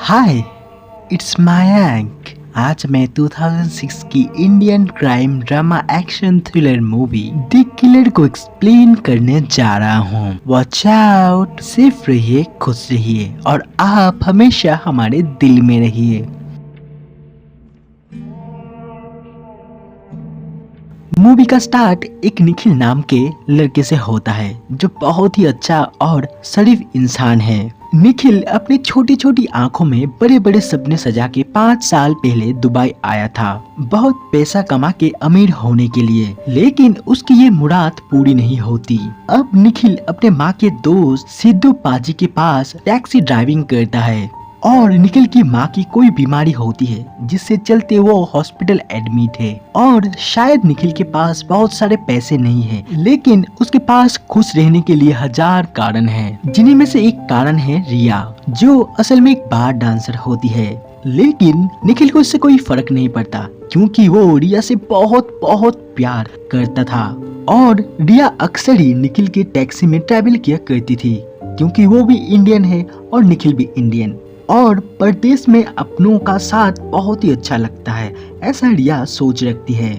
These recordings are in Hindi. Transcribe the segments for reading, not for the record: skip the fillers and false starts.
हाय, इट्स मयंक। आज मैं 2006 की Indian crime drama action thriller movie the killer को एक्सप्लेन करने जा रहा हूँ। वॉच आउट, सेफ रहिए, खुश रहिए और आप हमेशा हमारे दिल में रहिए। मूवी का स्टार्ट एक निखिल नाम के लड़के से होता है जो बहुत ही अच्छा और शरीफ इंसान है। निखिल अपनी छोटी छोटी आंखों में बड़े बड़े सपने सजा के 5 साल पहले दुबई आया था, बहुत पैसा कमा के अमीर होने के लिए। लेकिन उसकी ये मुराद पूरी नहीं होती। अब निखिल अपने माँ के दोस्त सिद्धू पाजी के पास टैक्सी ड्राइविंग करता है और निखिल की माँ की कोई बीमारी होती है जिससे चलते वो हॉस्पिटल एडमिट है। और शायद निखिल के पास बहुत सारे पैसे नहीं है, लेकिन उसके पास खुश रहने के लिए 1000 कारण हैं, जिन्हीं में से एक कारण है रिया, जो असल में एक बार डांसर होती है। लेकिन निखिल को इससे कोई फर्क नहीं पड़ता क्योंकि वो रिया से बहुत बहुत प्यार करता था। और रिया अक्सर ही निखिल के टैक्सी में ट्रैवल किया करती थी क्योंकि वो भी इंडियन है और निखिल भी इंडियन, और परदेश में अपनों का साथ बहुत ही अच्छा लगता है, ऐसा रिया सोच रखती है।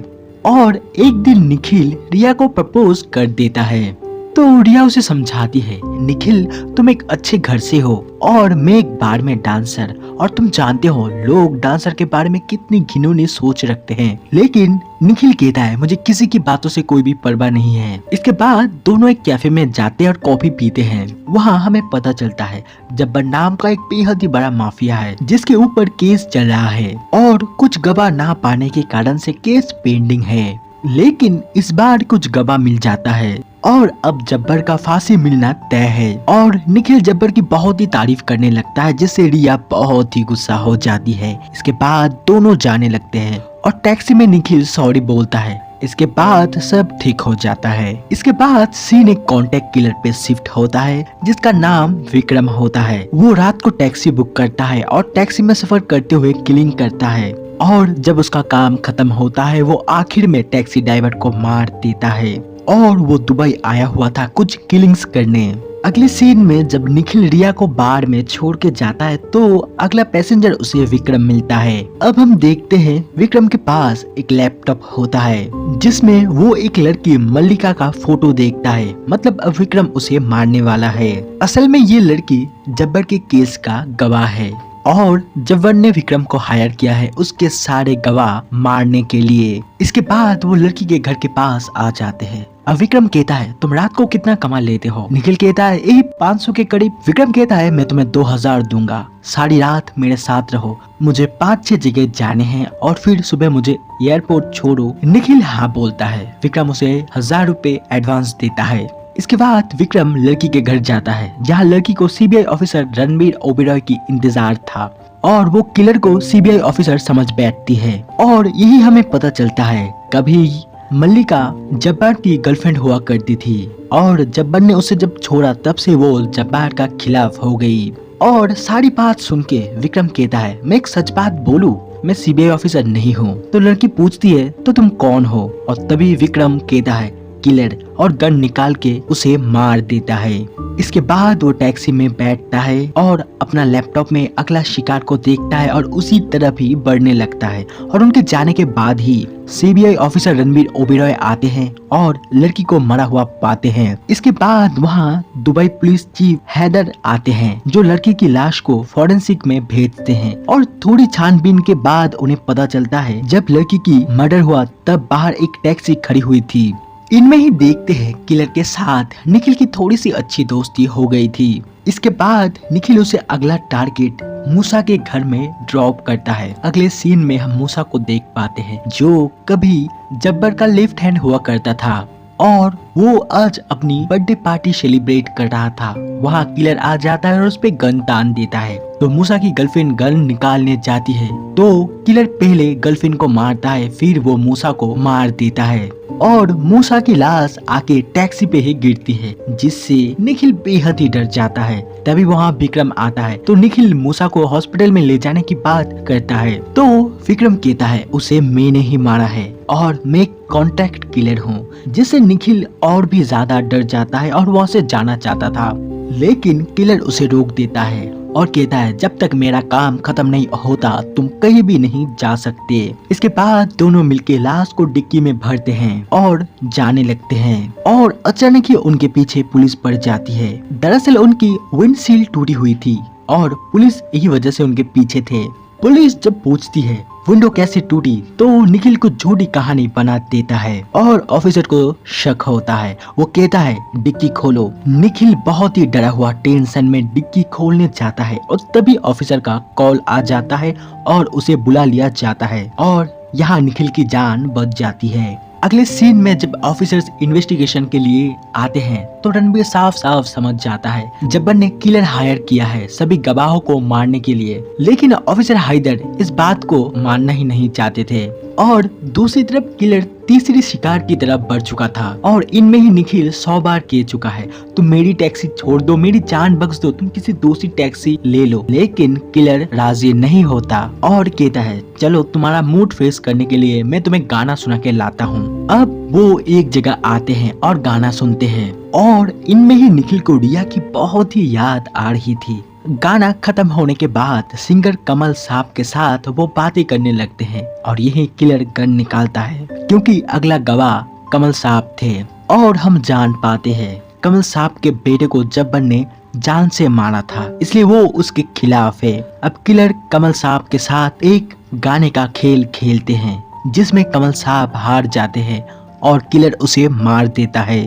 और एक दिन निखिल रिया को प्रपोज कर देता है तो रिया उसे समझाती है, निखिल तुम एक अच्छे घर से हो और मैं एक बार में डांसर, और तुम जानते हो लोग डांसर के बारे में कितनी घिनौनी सोच रखते हैं। लेकिन निखिल कहता है मुझे किसी की बातों से कोई भी परवाह नहीं है। इसके बाद दोनों एक कैफे में जाते हैं और कॉफी पीते हैं। वहाँ हमें पता चलता है जब्बर नाम का एक बेहद ही बड़ा माफिया है जिसके ऊपर केस चल रहा है और कुछ गवाह ना पाने के कारण से केस पेंडिंग है। लेकिन इस बार कुछ गवाह मिल जाता है और अब जब्बर का फांसी मिलना तय है। और निखिल जब्बर की बहुत ही तारीफ करने लगता है जिससे रिया बहुत ही गुस्सा हो जाती है। इसके बाद दोनों जाने लगते हैं और टैक्सी में निखिल सॉरी बोलता है। इसके बाद सब ठीक हो जाता है। इसके बाद सीन एक कॉन्टेक्ट किलर पे शिफ्ट होता है जिसका नाम विक्रम होता है। वो रात को टैक्सी बुक करता है और टैक्सी में सफर करते हुए किलिंग करता है, और जब उसका काम खत्म होता है वो आखिर में टैक्सी ड्राइवर को मार देता है। और वो दुबई आया हुआ था कुछ किलिंग्स करने। अगले सीन में जब निखिल रिया को बार में छोड़ के जाता है तो अगला पैसेंजर उसे विक्रम मिलता है। अब हम देखते हैं विक्रम के पास एक लैपटॉप होता है जिसमें वो एक लड़की मल्लिका का फोटो देखता है। मतलब अब विक्रम उसे मारने वाला है। असल में ये लड़की जब्बर के केस का गवाह है और जब्बर ने विक्रम को हायर किया है उसके सारे गवाह मारने के लिए। इसके बाद वो लड़की के घर के पास आ जाते हैं। अब विक्रम कहता है तुम रात को कितना कमा लेते हो? निखिल कहता है यही 500 के करीब। विक्रम कहता है मैं तुम्हें 2000 दूंगा, सारी रात मेरे साथ रहो, मुझे 5-6 जगह जाने हैं और फिर सुबह मुझे एयरपोर्ट छोड़ो। निखिल हाँ बोलता है। विक्रम उसे 1000 रुपए एडवांस देता है। इसके बाद विक्रम लड़की के घर जाता है जहाँ लड़की को सीबीआई ऑफिसर रणबीर ओबेरॉय की इंतजार था और वो किलर को सीबीआई ऑफिसर समझ बैठती है। और यही हमें पता चलता है कभी मल्लिका जब्बार की गर्लफ्रेंड हुआ करती थी और जब्बार ने उसे जब छोड़ा तब से वो जब्बार का खिलाफ हो गई। और सारी बात सुन के विक्रम कहता है मैं एक सच बात बोलूं, मैं सीबीआई ऑफिसर नहीं हूँ। तो लड़की पूछती है तो तुम कौन हो? और तभी विक्रम कहता है किलर, और गन निकाल के उसे मार देता है। इसके बाद वो टैक्सी में बैठता है और अपना लैपटॉप में अगला शिकार को देखता है और उसी तरफ ही बढ़ने लगता है। और उनके जाने के बाद ही सीबीआई ऑफिसर रणबीर ओबेरॉय आते हैं और लड़की को मरा हुआ पाते हैं। इसके बाद वहाँ दुबई पुलिस चीफ हैदर आते हैं जो लड़की की लाश को फॉरेंसिक में भेजते हैं। और थोड़ी छानबीन के बाद उन्हें पता चलता है जब लड़की की मर्डर हुआ तब बाहर एक टैक्सी खड़ी हुई थी। इनमें ही देखते हैं किलर के साथ निखिल की थोड़ी सी अच्छी दोस्ती हो गई थी। इसके बाद निखिल उसे अगला टारगेट मूसा के घर में ड्रॉप करता है। अगले सीन में हम मूसा को देख पाते हैं जो कभी जब्बर का लेफ्ट हैंड हुआ करता था और वो आज अपनी बर्थडे पार्टी सेलिब्रेट कर रहा था। वहाँ किलर आ जाता है और उस पे गन तान देता है। तो मूसा की गर्लफ्रेंड गन निकालने जाती है तो किलर पहले गर्लफ्रेंड को मारता है, फिर वो मूसा को मार देता है और मूसा की लाश आके टैक्सी पे ही गिरती है जिससे निखिल बेहद ही डर जाता है। तभी वहाँ विक्रम आता है तो निखिल मूसा को हॉस्पिटल में ले जाने की बात करता है। तो विक्रम कहता है उसे मैंने ही मारा है और मैं कॉन्ट्रैक्ट किलर हूँ, जिससे निखिल और भी ज्यादा डर जाता है और वहाँ से जाना चाहता था। लेकिन किलर उसे रोक देता है और कहता है जब तक मेरा काम खत्म नहीं होता तुम कहीं भी नहीं जा सकते। इसके बाद दोनों मिलके लाश को डिक्की में भरते हैं और जाने लगते हैं और अचानक ही उनके पीछे पुलिस पड़ जाती है। दरअसल उनकी विंडशील्ड टूटी हुई थी और पुलिस यही वजह से उनके पीछे थे। पुलिस जब पूछती है विंडो कैसे टूटी तो निखिल को झूठी कहानी बना देता है और ऑफिसर को शक होता है। वो कहता है डिक्की खोलो। निखिल बहुत ही डरा हुआ टेंशन में डिक्की खोलने जाता है और तभी ऑफिसर का कॉल आ जाता है और उसे बुला लिया जाता है और यहाँ निखिल की जान बच जाती है। अगले सीन में जब ऑफिसर्स इन्वेस्टिगेशन के लिए आते हैं तो रणबीर साफ साफ समझ जाता है जब्बर ने किलर हायर किया है सभी गवाहों को मारने के लिए, लेकिन ऑफिसर हैदर इस बात को मानना ही नहीं चाहते थे और दूसरी तरफ किलर तीसरी शिकार की तरफ बढ़ चुका था और इनमें ही निखिल 100 बार कह चुका है तुम मेरी टैक्सी छोड़ दो, मेरी जान बख्श दो, तुम किसी दूसरी टैक्सी ले लो। लेकिन किलर राजी नहीं होता और कहता है चलो तुम्हारा मूड फ्रेश करने के लिए मैं तुम्हें गाना सुना के लाता हूँ। अब वो एक जगह आते हैं और गाना सुनते हैं और इनमें ही निखिल को रिया की बहुत ही याद आ रही थी। गाना खत्म होने के बाद सिंगर कमल साहब के साथ वो बातें करने लगते हैं और यही किलर गन निकालता है क्योंकि अगला गवाह कमल साहब थे और हम जान पाते हैं कमल साहब के बेटे को जब्बर ने जान से मारा था इसलिए वो उसके खिलाफ है। अब किलर कमल साहब के साथ एक गाने का खेल खेलते हैं जिसमें कमल साहब हार जाते हैं और किलर उसे मार देता है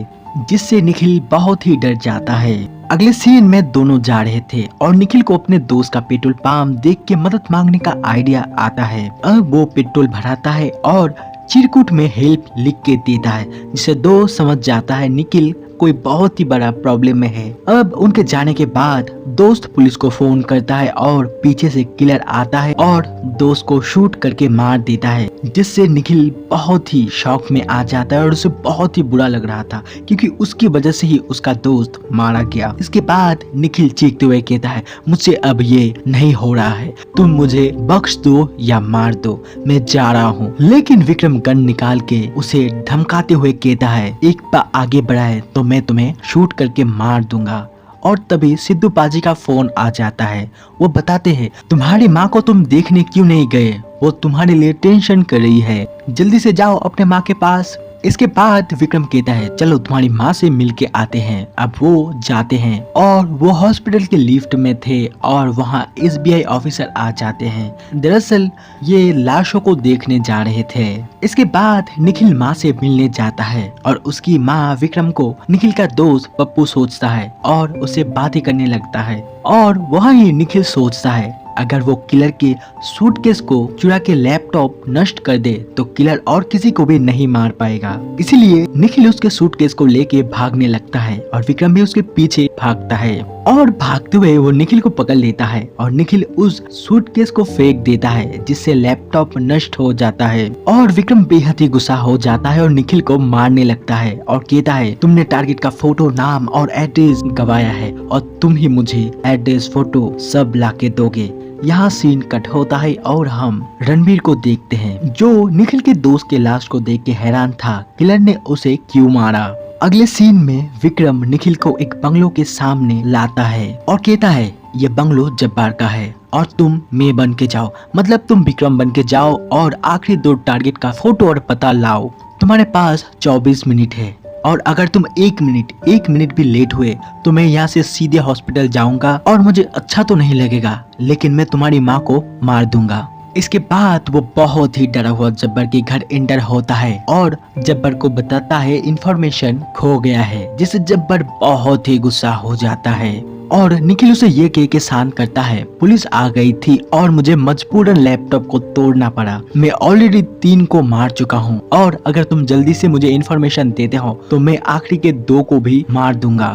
जिससे निखिल बहुत ही डर जाता है। अगले सीन में दोनों जा रहे थे और निखिल को अपने दोस्त का पेट्रोल पंप देख के मदद मांगने का आइडिया आता है। अब वो पेट्रोल भराता है और चिरकुट में हेल्प लिख के देता है जिसे दोस्त समझ जाता है निखिल कोई बहुत ही बड़ा प्रॉब्लम में है। अब उनके जाने के बाद दोस्त पुलिस को फोन करता है और पीछे से किलर आता है और दोस्त को शूट करके मार देता है जिससे निखिल बहुत ही शॉक में आ जाता है और उसे बहुत ही बुरा लग रहा था क्योंकि उसकी वजह से ही उसका दोस्त मारा गया। इसके बाद निखिल चीखते हुए कहता है मुझसे अब ये नहीं हो रहा है, तुम मुझे बख्श दो या मार दो, मैं जा रहा हूँ। लेकिन विक्रम गन निकाल के उसे धमकाते हुए कहता है एक बार आगे बढ़ाए तो मैं तुम्हें शूट करके मार दूंगा। और तभी सिद्धू पाजी का फोन आ जाता है। वो बताते हैं तुम्हारी माँ को तुम देखने क्यों नहीं गए, वो तुम्हारे लिए टेंशन कर रही है, जल्दी से जाओ अपने माँ के पास। इसके बाद विक्रम कहता है चलो तुम्हारी माँ से मिल के आते हैं। अब वो जाते हैं और वो हॉस्पिटल के लिफ्ट में थे और वहाँ SBI ऑफिसर आ जाते हैं। दरअसल ये लाशों को देखने जा रहे थे। इसके बाद निखिल माँ से मिलने जाता है और उसकी माँ विक्रम को निखिल का दोस्त पप्पू सोचता है और उससे बातें करने लगता है और वहाँ ही निखिल सोचता है अगर वो किलर के सूटकेस को चुरा के लैपटॉप नष्ट कर दे तो किलर और किसी को भी नहीं मार पाएगा। इसीलिए निखिल उसके सूटकेस को लेके भागने लगता है और विक्रम भी उसके पीछे भागता है और भागते हुए वो निखिल को पकड़ लेता है और निखिल उस सूटकेस को फेंक देता है जिससे लैपटॉप नष्ट हो जाता है और विक्रम बेहद ही गुस्सा हो जाता है और निखिल को मारने लगता है और कहता है तुमने टारगेट का फोटो, नाम और एड्रेस गवाया है और तुम ही मुझे एड्रेस, फोटो सब लाके दोगे। यहाँ सीन कट होता है और हम रणबीर को देखते हैं जो निखिल के दोस्त के लाश को देख के हैरान था किलर ने उसे क्यों मारा। अगले सीन में विक्रम निखिल को एक बंगलो के सामने लाता है और कहता है ये बंगलो जब्बार का है और तुम मैं बन के जाओ, मतलब तुम विक्रम बन के जाओ और आखिरी 2 टारगेट का फोटो और पता लाओ। तुम्हारे पास 24 मिनट है और अगर तुम 1 मिनट भी लेट हुए तो मैं यहाँ से सीधे हॉस्पिटल जाऊंगा और मुझे अच्छा तो नहीं लगेगा लेकिन मैं तुम्हारी माँ को मार दूंगा। इसके बाद वो बहुत ही डरा हुआ जब्बर के घर एंटर होता है और जब्बर को बताता है इंफॉर्मेशन खो गया है जिससे जब्बर बहुत ही गुस्सा हो जाता है और निखिल उसे ये कह के शांत करता है पुलिस आ गई थी और मुझे मजबूरन लैपटॉप को तोड़ना पड़ा, मैं ऑलरेडी 3 को मार चुका हूँ और अगर तुम जल्दी से मुझे इन्फॉर्मेशन देते हो तो मैं आखिरी के 2 को भी मार दूंगा।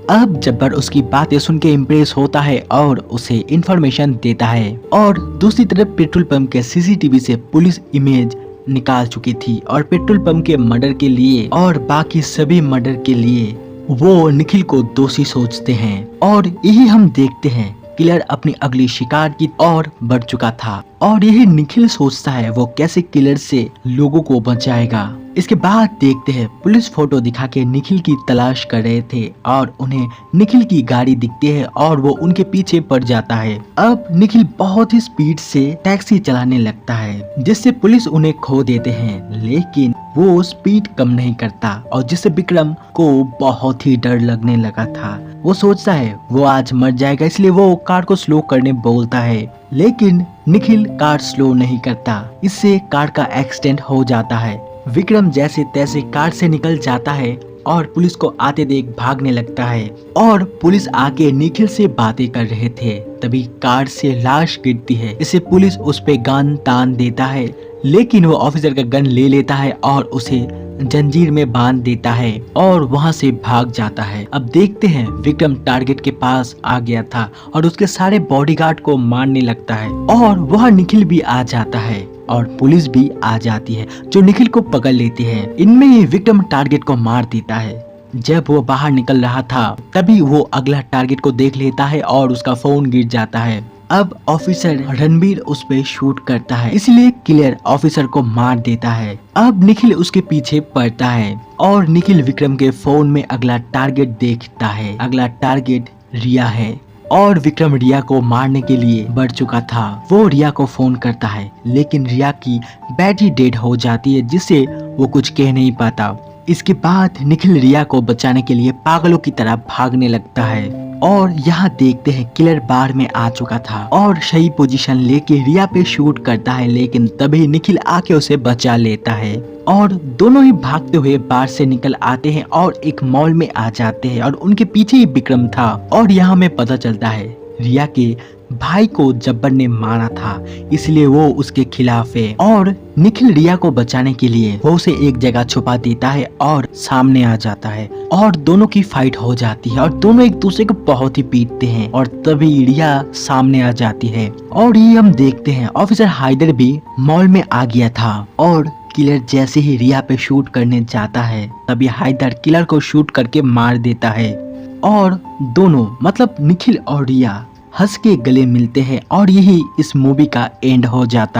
अब जब्बर उसकी बातें सुन के इम्प्रेस होता है और उसे इन्फॉर्मेशन देता है और दूसरी तरफ पेट्रोल पंप के CCTV से पुलिस इमेज निकाल चुकी थी और पेट्रोल पंप के मर्डर के लिए और बाकी सभी मर्डर के लिए वो निखिल को दोषी सोचते हैं और यही हम देखते हैं किलर अपनी अगली शिकार की ओर बढ़ चुका था और यही निखिल सोचता है वो कैसे किलर से लोगों को बचाएगा। इसके बाद देखते हैं पुलिस फोटो दिखा के निखिल की तलाश कर रहे थे और उन्हें निखिल की गाड़ी दिखती है और वो उनके पीछे पड़ जाता है। अब निखिल बहुत ही स्पीड से टैक्सी चलाने लगता है जिससे पुलिस उन्हें खो देते हैं, लेकिन वो स्पीड कम नहीं करता और जिससे विक्रम को बहुत ही डर लगने लगा था। वो सोचता है वो आज मर जाएगा, इसलिए वो कार को स्लो करने बोलता है, लेकिन निखिल कार स्लो नहीं करता। इससे कार का एक्सीडेंट हो जाता है। विक्रम जैसे तैसे कार से निकल जाता है और पुलिस को आते देख भागने लगता है और पुलिस आके निखिल से बातें कर रहे थे। तभी कार से लाश गिरती है। इसे पुलिस उस पे गन तान देता है, लेकिन वो ऑफिसर का गन ले लेता है और उसे जंजीर में बांध देता है और वहां से भाग जाता है। अब देखते हैं विक्रम टारगेट के पास आ गया था और उसके सारे बॉडीगार्ड को मारने लगता है और वह निखिल भी आ जाता है और पुलिस भी आ जाती है जो निखिल को पकड़ लेती है। इनमें ही विक्रम टारगेट को मार देता है। जब वो बाहर निकल रहा था तभी वो अगला टारगेट को देख लेता है और उसका फोन गिर जाता है। अब ऑफिसर रणबीर उस पे शूट करता है, इसलिए किलर ऑफिसर को मार देता है। अब निखिल उसके पीछे पड़ता है और निखिल विक्रम के फोन में अगला टारगेट देखता है। अगला टारगेट रिया है और विक्रम रिया को मारने के लिए बढ़ चुका था। वो रिया को फोन करता है, लेकिन रिया की बैटरी डेड हो जाती है जिससे वो कुछ कह नहीं पाता। इसके बाद निखिल रिया को बचाने के लिए पागलों की तरह भागने लगता है और यहाँ देखते हैं किलर बार में आ चुका था और सही पोजीशन लेके रिया पे शूट करता है, लेकिन तभी निखिल आके उसे बचा लेता है और दोनों ही भागते हुए बार से निकल आते हैं और एक मॉल में आ जाते हैं और उनके पीछे ही विक्रम था। और यहाँ हमें पता चलता है रिया के भाई को जब्बर ने मारा था, इसलिए वो उसके खिलाफ है और निखिल रिया को बचाने के लिए वो उसे एक जगह छुपा देता है और सामने आ जाता है और दोनों की फाइट हो जाती है और दोनों एक दूसरे को बहुत ही पीटते हैं और तभी रिया सामने आ जाती है। और ये हम देखते हैं ऑफिसर हाइदर भी मॉल में आ गया था और किलर जैसे ही रिया पे शूट करने जाता है तभी हाइदर किलर को शूट करके मार देता है और दोनों मतलब निखिल और रिया हंस के गले मिलते हैं और यही इस मूवी का एंड हो जाता है।